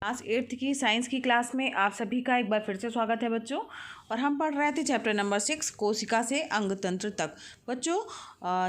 Class 8th की science की class में आप सभी का एक बार फिर से स्वागत है बच्चों। और हम पढ़ रहे थे चैप्टर नंबर 6 कोशिका से अंग तंत्र तक। बच्चों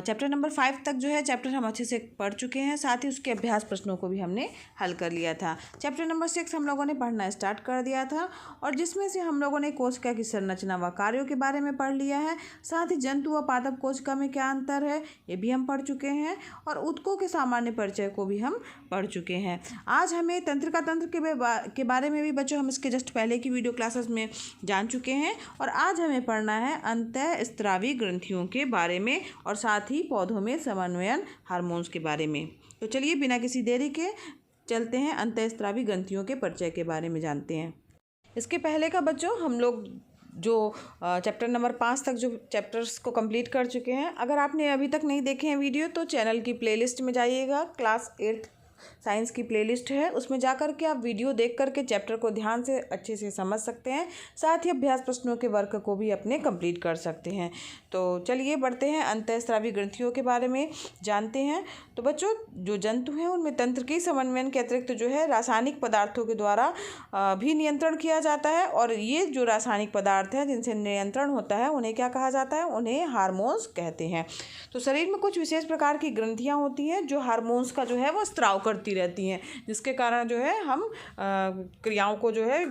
चैप्टर नंबर 5 तक जो है चैप्टर हम अच्छे से पढ़ चुके हैं, साथ ही उसके अभ्यास प्रश्नों को भी हमने हल कर लिया था। चैप्टर नंबर 6 हम लोगों ने पढ़ना स्टार्ट कर दिया था और जिसमें से हम लोगों ने कोशिका की संरचना व कार्यों के बारे में पढ़ लिया है। साथ ही जंतु व पादप कोशिका में क्या अंतर है ये भी हम पढ़ चुके हैं और ऊतकों के सामान्य परिचय को भी हम पढ़ चुके हैं। आज हमें तंत्रिका तंत्र के बारे में भी बच्चों हम इसके जस्ट पहले की वीडियो क्लासेस में जान चुके हैं और आज हमें पढ़ना है अंतःस्रावी ग्रंथियों के बारे में और साथ ही पौधों में समन्वयन हार्मोन्स के बारे में। तो चलिए बिना किसी देरी के चलते हैं अंतःस्रावी ग्रंथियों के परिचय के बारे में जानते हैं। इसके पहले का बच्चों हम लोग जो चैप्टर नंबर 5 तक जो चैप्टर्स को कंप्लीट कर चुके हैं। अगर आपने अभी तक नहीं देखे हैं वीडियो तो चैनल की प्लेलिस्ट में जाइएगा, क्लास 8 साइंस की प्लेलिस्ट है, उसमें जाकर के आप वीडियो देख करके चैप्टर को ध्यान से अच्छे से समझ सकते हैं। साथ ही अभ्यास प्रश्नों के वर्क को भी अपने कंप्लीट कर सकते हैं। तो चलिए बढ़ते हैं अंतःस्रावी ग्रंथियों के बारे में जानते हैं। तो बच्चों जो जंतु हैं उनमें तंत्र की समन्वयन के अतिरिक्त जो है रासायनिक पदार्थों के द्वारा भी नियंत्रण किया जाता है और ये जो रासायनिक पदार्थ हैं जिनसे नियंत्रण होता है उन्हें क्या कहा जाता है, उन्हें हार्मोन्स कहते हैं। तो शरीर में कुछ विशेष प्रकार की ग्रंथियाँ होती हैं जो हार्मोन्स का जो है वो स्त्राव करती रहती हैं, जिसके कारण जो है हम क्रियाओं को जो है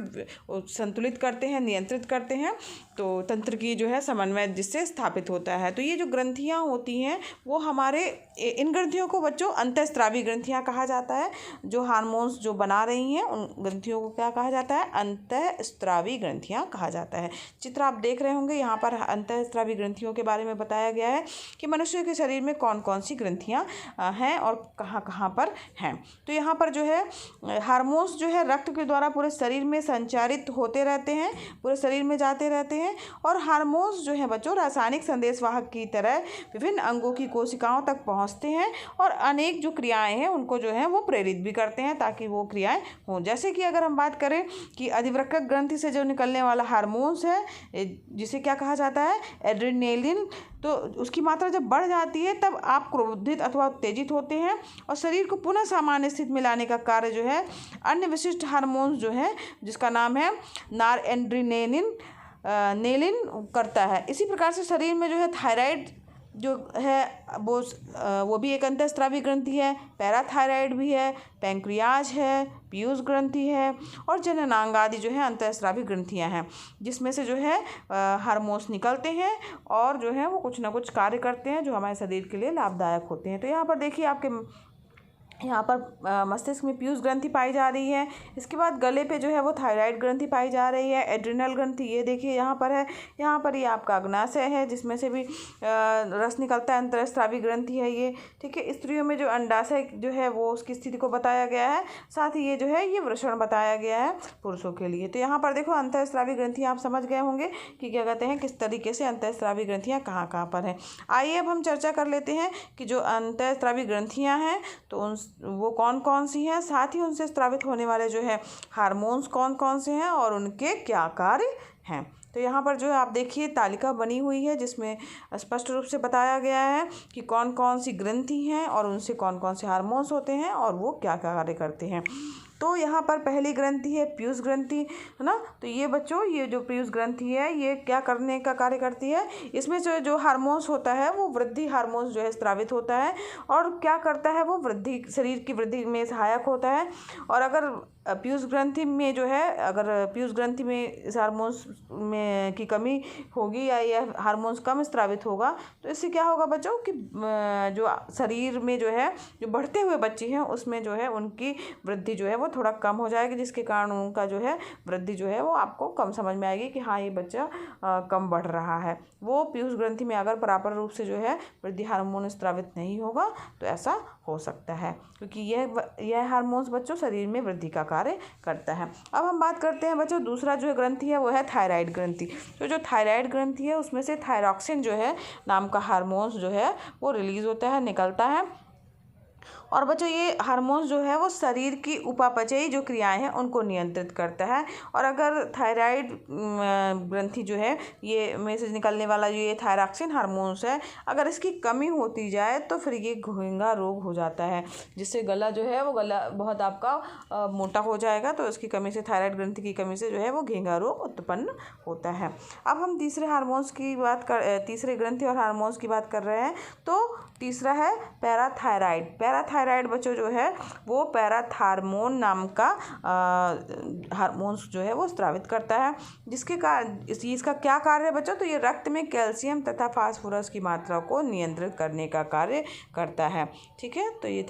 संतुलित करते हैं, नियंत्रित करते हैं। तो तंत्र की जो है समन्वय जिससे स्थापित होता है। तो ये जो ग्रंथियाँ होती हैं वो हमारे इन ग्रंथियों को बच्चों अंतःस्रावी ग्रंथियाँ कहा जाता है। जो हार्मोन्स जो बना रही हैं उन ग्रंथियों को क्या कहा जाता है, अंतःस्रावी ग्रंथियाँ कहा जाता है। चित्र आप देख रहे होंगे, यहाँ पर अंतःस्रावी ग्रंथियों के बारे में बताया गया है कि मनुष्य के शरीर में कौन कौन सी ग्रंथियाँ हैं और कहाँ कहाँ पर हैं। तो यहाँ पर जो है हार्मोन्स जो है रक्त के द्वारा पूरे शरीर में संचारित होते रहते हैं, पूरे शरीर में जाते रहते हैं और हार्मोन्स जो है बच्चों रासायनिक संदेशवाहक की तरह विभिन्न अंगों की कोशिकाओं तक पहुँचते हैं और अनेक जो क्रियाएं हैं उनको जो है वो प्रेरित भी करते हैं ताकि वो क्रियाएं हों। जैसे कि अगर हम बात करें कि अधिवृक्क ग्रंथि से जो निकलने वाला हार्मोन्स है जिसे क्या कहा जाता है, एड्रेनालिन, तो उसकी मात्रा जब बढ़ जाती है तब आप क्रोधित अथवा उत्तेजित होते हैं और शरीर को पुनः सामान्य स्थिति में लाने का कार्य जो है अन्य विशिष्ट हार्मोन्स जो है जिसका नाम है नॉरएड्रेनालिन नेलिन करता है। इसी प्रकार से शरीर में जो है थायराइड जो है वो भी एक अंतःस्रावी ग्रंथि है, पैराथायराइड भी है, पैंक्रियाज है, पीयूष ग्रंथि है और जननांग आदि जो है अंतःस्रावी ग्रंथियां हैं जिसमें से जो है हार्मोन्स निकलते हैं और जो है वो कुछ ना कुछ कार्य करते हैं जो हमारे शरीर के लिए लाभदायक होते हैं। तो यहाँ पर देखिए आपके यहाँ पर मस्तिष्क में पीयूष ग्रंथि पाई जा रही है। इसके बाद गले पे जो है वो थायराइड ग्रंथि पाई जा रही है, एड्रिनल ग्रंथि ये देखिए यहाँ पर है। यहाँ पर ये आपका अग्नाशय है जिसमें से भी रस निकलता है, अंतःस्रावी ग्रंथि है ये, ठीक है। स्त्रियों में जो अंडाशय जो है वो उसकी स्थिति को बताया गया है, साथ ही ये जो है ये वृषण बताया गया है पुरुषों के लिए। तो यहाँ पर देखो अंतःस्रावी ग्रंथियाँ आप समझ गए होंगे कि क्या कहते हैं, किस तरीके से अंतःस्रावी ग्रंथियाँ कहाँ कहाँ पर हैं। आइए अब हम चर्चा कर लेते हैं कि जो अंतःस्रावी ग्रंथियाँ हैं तो वो कौन कौन सी हैं, साथ ही उनसे स्रावित होने वाले जो है हार्मोन्स कौन कौन से हैं और उनके क्या कार्य हैं। तो यहाँ पर जो है आप देखिए तालिका बनी हुई है जिसमें स्पष्ट रूप से बताया गया है कि कौन कौन सी ग्रंथि हैं और उनसे कौन कौन से हार्मोन्स होते हैं और वो क्या क्या कार्य करते हैं। तो यहाँ पर पहली ग्रंथि है पीयूष ग्रंथि, है ना। तो ये बच्चों ये जो पीयूष ग्रंथि है ये क्या करने का कार्य करती है, इसमें जो हार्मोन्स होता है वो वृद्धि हार्मोन्स जो है स्रावित होता है और क्या करता है वो वृद्धि, शरीर की वृद्धि में सहायक होता है। और अगर पीयूष ग्रंथि में जो है अगर पीयूष ग्रंथि में इस हार्मोन्स में की कमी होगी या यह हार्मोन्स कम स्रावित होगा तो इससे क्या होगा बच्चों कि जो शरीर में जो है जो बढ़ते हुए बच्चे हैं उसमें जो है उनकी वृद्धि जो है वो थोड़ा कम हो जाएगी, जिसके कारण उनका जो है वृद्धि जो है वो आपको कम समझ में आएगी कि हाँ ये बच्चा कम बढ़ रहा है। वो पीयूष ग्रंथि में अगर प्रॉपर रूप से जो है वृद्धि हार्मोन स्रावित नहीं होगा तो ऐसा हो सकता है, क्योंकि यह हार्मोन्स बच्चों शरीर में वृद्धि का कार्य करता है। अब हम बात करते हैं बच्चों दूसरा जो ग्रंथि है वो है थायराइड ग्रंथि। तो जो थायराइड ग्रंथि है उसमें से थायरॉक्सिन जो है नाम का हार्मोन्स जो है वो रिलीज होता है, निकलता है और बच्चों ये हार्मोन्स जो है वो शरीर की उपापचयी जो क्रियाएं हैं उनको नियंत्रित करता है। और अगर थायराइड ग्रंथि जो है ये में से निकलने वाला जो ये थायरॉक्सिन हार्मोन्स है, अगर इसकी कमी होती जाए तो फिर ये घोंघा रोग हो जाता है, जिससे गला जो है वो गला बहुत आपका मोटा हो जाएगा। तो इसकी कमी से, थायराइड ग्रंथि की कमी से जो है वो घेंघा रोग उत्पन्न होता है। अब हम तीसरे ग्रंथि और हार्मोन्स की बात कर रहे हैं। तो तीसरा है पैराथायराइड। पैराथायराइड बच्चों जो है वो पैराथार्मोन नाम का हार्मोन्स जो है वो स्रावित करता है, इसका क्या कार्य है बच्चों? तो ये रक्त में कैल्शियम तथा फास्फोरस की मात्रा को नियंत्रित करने का कार्य करता है। ठीक है, तो ये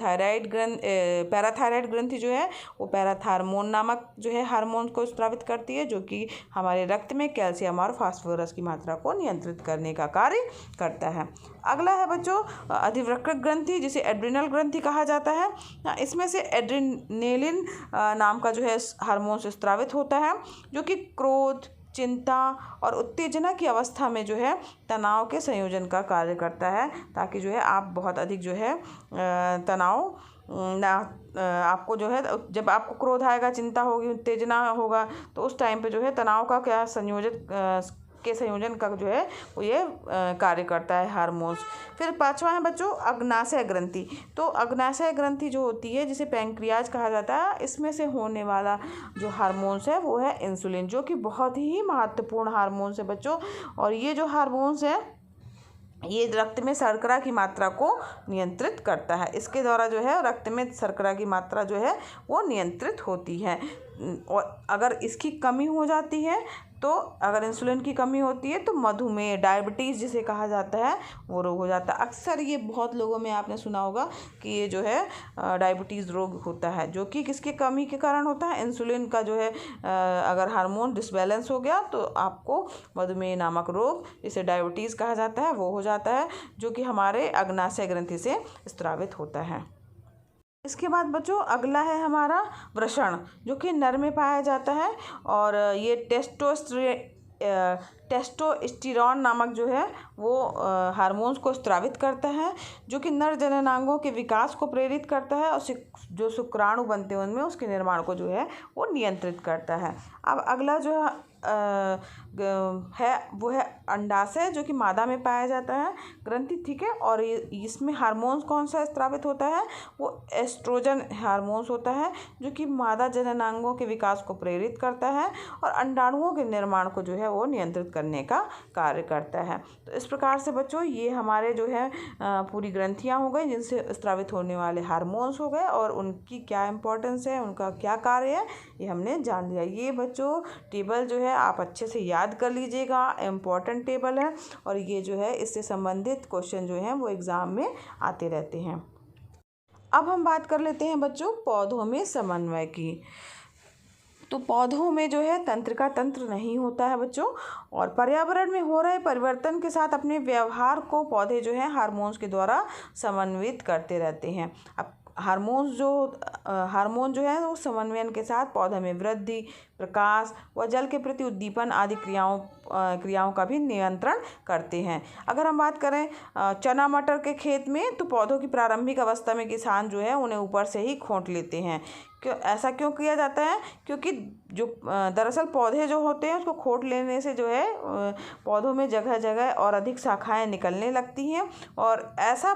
पैराथायराइड ग्रंथि जो है वो पैराथार्मोन नामक जो है हार्मोन को स्रावित करती है, जो कि हमारे रक्त में कैल्शियम और फास्फोरस की मात्रा को नियंत्रित करने का कार्य करता है। अगला है बच्चों अधिवृक्क ग्रंथि, जिसे एड्रिनल ग्रंथि कहा जाता है। इसमें से एड्रिनेलिन नाम का जो है हार्मोन स्रावित होता है, जो कि क्रोध, चिंता और उत्तेजना की अवस्था में जो है तनाव के संयोजन का कार्य करता है, ताकि जो है आप बहुत अधिक जो है तनाव ना आपको जो है, जब आपको क्रोध आएगा, चिंता होगी, उत्तेजना होगा, तो उस टाइम पे जो है तनाव का क्या संयोजन का जो है वो ये कार्य करता है हार्मोन्स। फिर पांचवा है बच्चों अग्नाशय ग्रंथि। तो अग्नाशय ग्रंथि जो होती है, जिसे पैंक्रियाज कहा जाता है, इसमें से होने वाला जो हार्मोन्स है वो है इंसुलिन, जो कि बहुत ही महत्वपूर्ण हार्मोन्स है बच्चों। और ये जो हार्मोन्स है ये रक्त में शर्करा की मात्रा को नियंत्रित करता है। इसके द्वारा जो है रक्त में शर्करा की मात्रा जो है वो नियंत्रित होती है। और अगर इसकी कमी हो जाती है, तो अगर इंसुलिन की कमी होती है तो मधुमेह, डायबिटीज़ जिसे कहा जाता है, वो रोग हो जाता है। अक्सर ये बहुत लोगों में आपने सुना होगा कि ये जो है डायबिटीज़ रोग होता है, जो कि किसके कमी के कारण होता है? इंसुलिन का जो है अगर हार्मोन डिसबैलेंस हो गया तो आपको मधुमेह नामक रोग, जिसे डायबिटीज़ कहा जाता है, वो हो जाता है, जो कि हमारे अग्नाशय ग्रंथि से स्रावित होता है। इसके बाद बच्चों अगला है हमारा वृषण, जो कि नर में पाया जाता है। और ये टेस्टोस्टेरोन नामक जो है वो हार्मोन्स को स्रावित करता है, जो कि नर जननांगों के विकास को प्रेरित करता है और जो शुक्राणु बनते हैं उनमें उसके निर्माण को जो है वो नियंत्रित करता है। अब अगला जो है वो है अंडाशय, जो कि मादा में पाया जाता है ग्रंथि। ठीक है, और इसमें हार्मोन्स कौन सा स्रावित होता है? वो एस्ट्रोजन हार्मोन्स होता है, जो कि मादा जननांगों के विकास को प्रेरित करता है और अंडाणुओं के निर्माण को जो है वो नियंत्रित करने का कार्य करता है। तो इस प्रकार से बच्चों ये हमारे जो है पूरी ग्रंथियाँ हो गई, जिनसे स्रावित होने वाले हार्मोन्स हो गए, और उनकी क्या इम्पोर्टेंस है, उनका क्या कार्य है, ये हमने जान लिया। ये बच्चों टेबल जो है आप अच्छे से याद कर लीजिएगा, इम्पॉर्टेंट टेबल है, और ये जो है इससे संबंधित क्वेश्चन जो हैं वो एग्ज़ाम में आते रहते हैं। अब हम बात कर लेते हैं बच्चों पौधों में समन्वय की। तो पौधों में जो है तंत्रिका तंत्र नहीं होता है बच्चों, और पर्यावरण में हो रहे परिवर्तन के साथ अपने व्यवहार को पौधे जो है हार्मोन्स के द्वारा समन्वित करते रहते हैं। अब हार्मोन जो है वो समन्वयन के साथ पौधे में वृद्धि, प्रकाश व जल के प्रति उद्दीपन आदि क्रियाओं का भी नियंत्रण करते हैं। अगर हम बात करें चना मटर के खेत में, तो पौधों की प्रारंभिक अवस्था में किसान जो है उन्हें ऊपर से ही खोंट लेते हैं। ऐसा क्यों किया जाता है? क्योंकि जो दरअसल पौधे जो होते हैं उसको खोट लेने से जो है पौधों में जगह जगह और अधिक शाखाएं निकलने लगती हैं, और ऐसा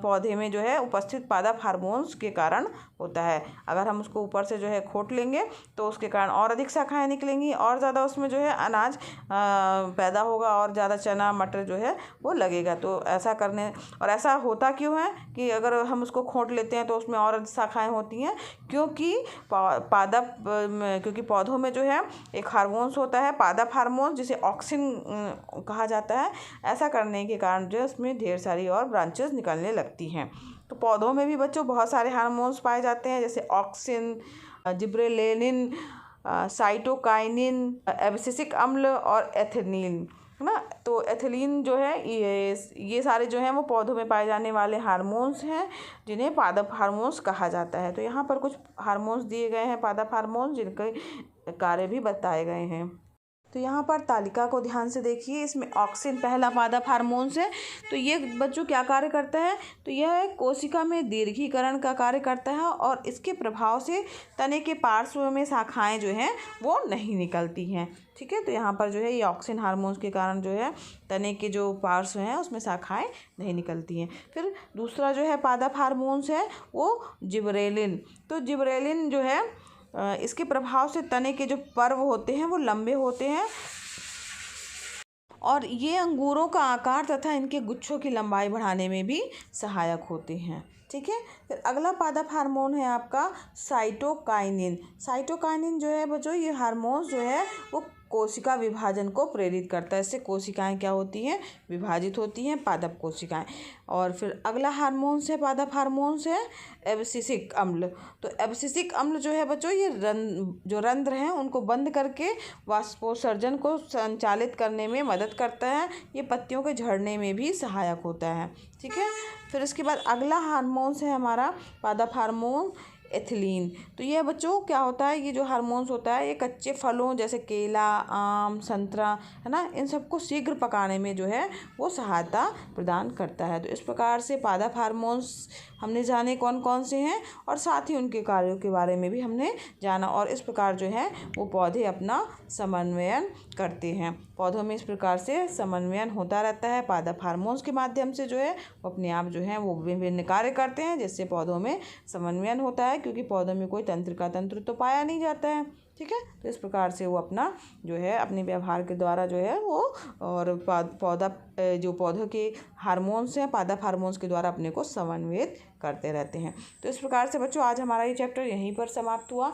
पौधे में जो है उपस्थित पादप हार्मोन्स के कारण होता है। अगर हम उसको ऊपर से जो है खोट लेंगे तो उसके कारण और अधिक शाखाएं निकलेंगी, और ज़्यादा उसमें जो है अनाज पैदा होगा, और ज़्यादा चना मटर जो है वो लगेगा। तो ऐसा करने, और ऐसा होता क्यों है कि अगर हम उसको खोट लेते हैं तो उसमें और शाखाएं होती हैं, क्योंकि पौधों में जो है एक हार्मोन्स होता है पादप हार्मोन, जिसे ऑक्सिन कहा जाता है। ऐसा करने के कारण जो है उसमें ढेर सारी और ब्रांचेस निकलने लगती हैं। तो पौधों में भी बच्चों बहुत सारे हार्मोन्स पाए जाते हैं, जैसे ऑक्सिन, जिब्रेलिन, साइटोकाइनिन, एब्सिसिक अम्ल और एथिलीन, है ना। तो एथिलीन जो है ये सारे जो हैं वो पौधों में पाए जाने वाले हार्मोन्स हैं, जिन्हें पादप हार्मोन्स कहा जाता है। तो यहाँ पर कुछ हार्मोन्स दिए गए हैं पादप हार्मोन्स, जिनके कार्य भी बताए गए हैं। तो यहाँ पर तालिका को ध्यान से देखिए, इसमें ऑक्सिन पहला पादप हार्मोन्स है। तो ये बच्चों क्या कार्य करता है, तो यह कोशिका में दीर्घीकरण का कार्य करता है और इसके प्रभाव से तने के पार्श्व में शाखाएं जो हैं वो नहीं निकलती हैं। ठीक है, तो यहाँ पर जो है ये ऑक्सिन हार्मोन्स के कारण जो है तने के जो पार्श्व हैं उसमें शाखाएं नहीं निकलती हैं। फिर दूसरा जो है पादप हार्मोन्स है वो जिबरेलिन। तो जिबरेलिन जो है इसके प्रभाव से तने के जो पर्व होते हैं वो लंबे होते हैं और ये अंगूरों का आकार तथा इनके गुच्छों की लंबाई बढ़ाने में भी सहायक होते हैं। ठीक है, फिर अगला पादप हार्मोन है आपका साइटोकाइनिन। साइटोकाइनिन जो है बच्चों ये हार्मोन जो है वो कोशिका विभाजन को प्रेरित करता है। इससे कोशिकाएं क्या होती हैं, विभाजित होती हैं, पादप कोशिकाएं। और फिर अगला हार्मोन्स है पादप हार्मोन्स है एब्सिसिक अम्ल। तो एब्सिसिक अम्ल जो है बच्चों ये जो रंध्र हैं उनको बंद करके वाष्पोत्सर्जन को संचालित करने में मदद करता है। ये पत्तियों के झड़ने में भी सहायक होता है। ठीक है, फिर इसके बाद अगला हार्मोन्स है हमारा पादप हार्मोन एथिलीन। तो ये बच्चों क्या होता है, ये जो हार्मोन्स होता है ये कच्चे फलों जैसे केला, आम, संतरा है ना, इन सबको शीघ्र पकाने में जो है वो सहायता प्रदान करता है। तो इस प्रकार से पादप हार्मोन्स हमने जाने कौन कौन से हैं और साथ ही उनके कार्यों के बारे में भी हमने जाना। और इस प्रकार जो है वो पौधे अपना समन्वयन करते हैं। पौधों में इस प्रकार से समन्वयन होता रहता है। पादप हार्मोन्स के माध्यम से जो है वो अपने आप जो है वो विभिन्न कार्य करते हैं जिससे पौधों में समन्वयन होता है, क्योंकि पौधों में कोई तंत्र तो पाया नहीं जाता है। ठीक है, तो इस प्रकार से वो अपना जो है अपने व्यवहार के द्वारा जो है वो और पौधों के हार्मोन्स हैं पादप हार्मोन्स के द्वारा अपने को समन्वित करते रहते हैं। तो इस प्रकार से बच्चों आज हमारा ये चैप्टर यहीं पर समाप्त हुआ।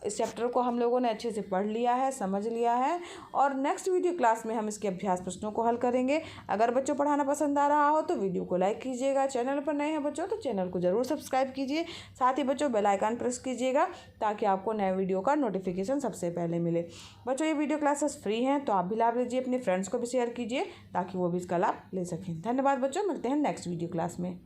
इस चैप्टर को हम लोगों ने अच्छे से पढ़ लिया है, समझ लिया है और नेक्स्ट वीडियो क्लास में हम इसके अभ्यास प्रश्नों को हल करेंगे। अगर बच्चों पढ़ाना पसंद आ रहा हो तो वीडियो को लाइक कीजिएगा। चैनल पर नए हैं बच्चों तो चैनल को ज़रूर सब्सक्राइब कीजिए। साथ ही बच्चों बेल आइकन प्रेस कीजिएगा ताकि आपको नए वीडियो का नोटिफिकेशन सबसे पहले मिले। बच्चों ये वीडियो क्लासेस फ्री हैं तो आप भी लाभ लीजिए, अपने फ्रेंड्स को भी शेयर कीजिए ताकि वो भी इसका लाभ ले सकें। धन्यवाद बच्चों, मिलते हैं नेक्स्ट वीडियो क्लास में।